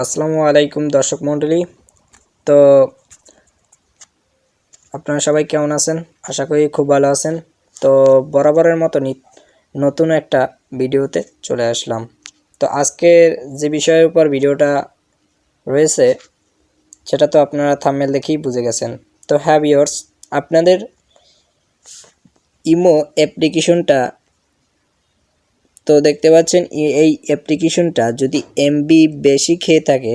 আসসালামু আলাইকুম দর্শক মণ্ডলী। তো আপনারা সবাই কেমন আছেন? আশা করি খুব ভালো আছেন। তো বরাবরের মতো নতুন একটা ভিডিওতে চলে আসলাম। তো আজকের যে বিষয়ের উপর ভিডিওটা রয়েছে সেটা তো আপনারা থাম্বনেল দেখেই বুঝে গেছেন। তো হ্যাঁ ভিউয়ার্স, আপনাদের ইমো অ্যাপ্লিকেশনটা তো দেখতে পাচ্ছেন, এই অ্যাপ্লিকেশনটা যদি এমবি বেশি খেয়ে থাকে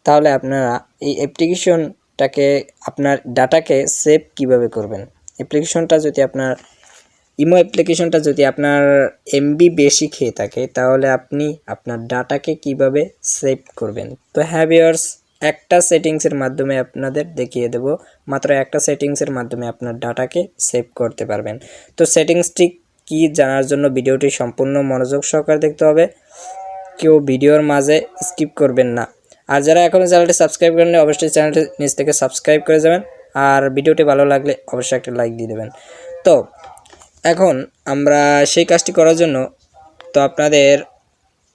তাহলে আপনারা এই অ্যাপ্লিকেশনটাকে আপনার ডাটাকে সেভ কিভাবে করবেন। ইমো অ্যাপ্লিকেশনটা যদি আপনার এমবি বেশি খেয়ে থাকে তাহলে আপনি আপনার ডাটাকে কিভাবে সেভ করবেন। তো হ্যাঁ ভিউয়ার্স, একটা সেটিংসের মাধ্যমে আপনাদের দেখিয়ে দেব। মাত্র একটা সেটিংসের মাধ্যমে আপনার ডাটাকে সেভ করতে পারবেন। তো সেটিংসটি কি জানার জন্য ভিডিওটি সম্পূর্ণ মনোযোগ সহকারে দেখতে হবে। কেউ ভিডিওর মাঝে স্কিপ করবেন না। আর যারা এখনও চ্যানেলটি সাবস্ক্রাইব করেননি অবশ্যই চ্যানেলটি নিচ থেকে সাবস্ক্রাইব করে যাবেন। আর ভিডিওটি ভালো লাগলে অবশ্যই একটা লাইক দিয়ে দেবেন। তো এখন আমরা সেই কাজটি করার জন্য আপনাদের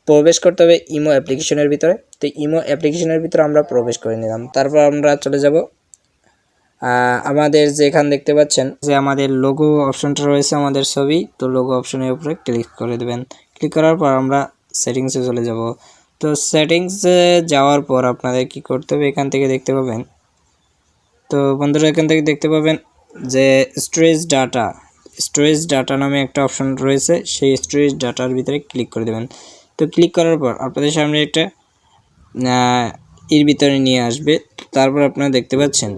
প্রবেশ করতে হবে ইমো অ্যাপ্লিকেশনের ভিতরে। তো ইমো অ্যাপ্লিকেশনের ভিতরে আমরা প্রবেশ করে নিলাম। তারপর আমরা চলে যাব আমাদের যেখানে দেখতে পাচ্ছেন যে আমাদের লোগো অপশনটা রয়েছে, আমাদের ছবি। তো লোগো অপশনের উপরে ক্লিক করে দেবেন। ক্লিক করার পর আমরা সেটিংসে চলে যাব। তো সেটিংসে যাওয়ার পর আপনাদের কি করতে হবে, এখান থেকে দেখতে পাবেন। তো বন্ধুরা এখান থেকে দেখতে পাবেন যে স্টোরেজ ডাটা নামে একটা অপশন রয়েছে। সেই স্টোরেজ ডাটার ভিতরে ক্লিক করে দেবেন। তো ক্লিক করার পর আপনাদের সামনে একটা এর ভিতরে নিয়ে আসবে। তারপর আপনারা দেখতে পাচ্ছেন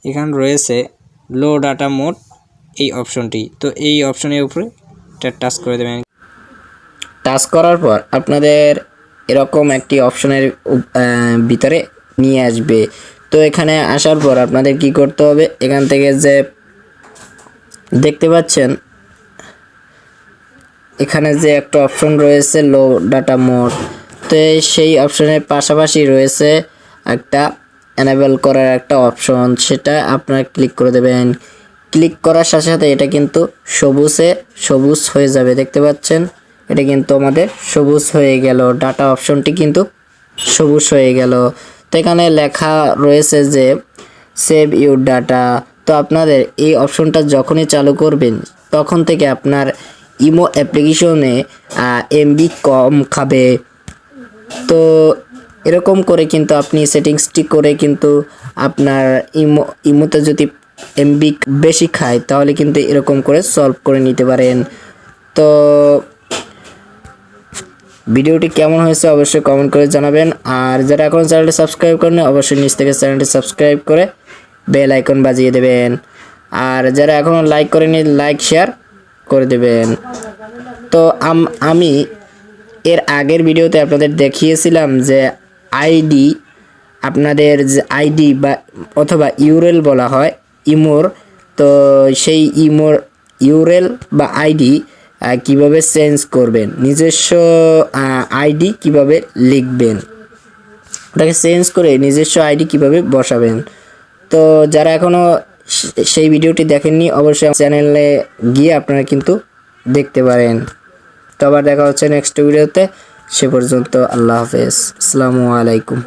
এখানে রয়েছে লো ডাটা মোড এই অপশনটি। তো এই অপশনের উপরে টাচ করে দেবেন। টাচ করার পর আপনাদের এরকম একটি অপশনের ভিতরে নিয়ে আসবে। তো এখানে আসার পর আপনাদের কি করতে হবে, এখান থেকে যে দেখতে পাচ্ছেন এখানে যে একটা অপশন রয়েছে লো ডাটা মোড, তো সেই অপশনের পাশাপাশি রয়েছে একটা এনেবল করার একটা অপশন, সেটা আপনারা ক্লিক করে দেবেন। ক্লিক করার সাথে সাথে এটা কিন্তু সবুজ হয়ে যাবে। দেখতে পাচ্ছেন এটা কিন্তু আমাদের সবুজ হয়ে গেল, ডাটা অপশনটি কিন্তু সবুজ হয়ে গেল। তো এখানে লেখা রয়েছে যে সেভ ইউর ডাটা। তো আপনাদের এই অপশনটা যখনই চালু করবেন তখন থেকে আপনার ইমো অ্যাপ্লিকেশনে এমবি কম খাবে। তো এরকম করে কিন্তু আপনি সেটিংসটি করে কিন্তু আপনার ইমোতে যদি এমবি বেশি খায় তাহলে কিন্তু এরকম করে সলভ করে নিতে পারেন। তো ভিডিওটি কেমন হয়েছে অবশ্যই কমেন্ট করে জানাবেন। আর যারা এখন চ্যানেলটি সাবস্ক্রাইব করেন অবশ্যই নিচ থেকে চ্যানেলটি সাবস্ক্রাইব করে বেল আইকন বাজিয়ে দেবেন। আর যারা এখনও লাইক করেনি লাইক শেয়ার করে দেবেন। তো আমি এর আগের ভিডিওতে আপনাদের দেখিয়েছিলাম যে আইডি, আপনাদের যে আইডি বা অথবা ইউরেল বলা হয় ইমোর, তো সেই ইমোর ইউরেল বা আইডি কিভাবে চেঞ্জ করবেন, নিজস্ব আইডি কিভাবে লিখবেন, ওটাকে চেঞ্জ করে নিজস্ব আইডি কিভাবে বসাবেন। তো যারা এখনও সেই ভিডিওটি দেখেননি অবশ্যই চ্যানেলে গিয়ে আপনারা কিন্তু দেখতে পারেন। তো আবার দেখা হচ্ছে নেক্সট ভিডিওতে। সে পর্যন্ত আল্লাহ হাফেজ, আসসালামু আলাইকুম।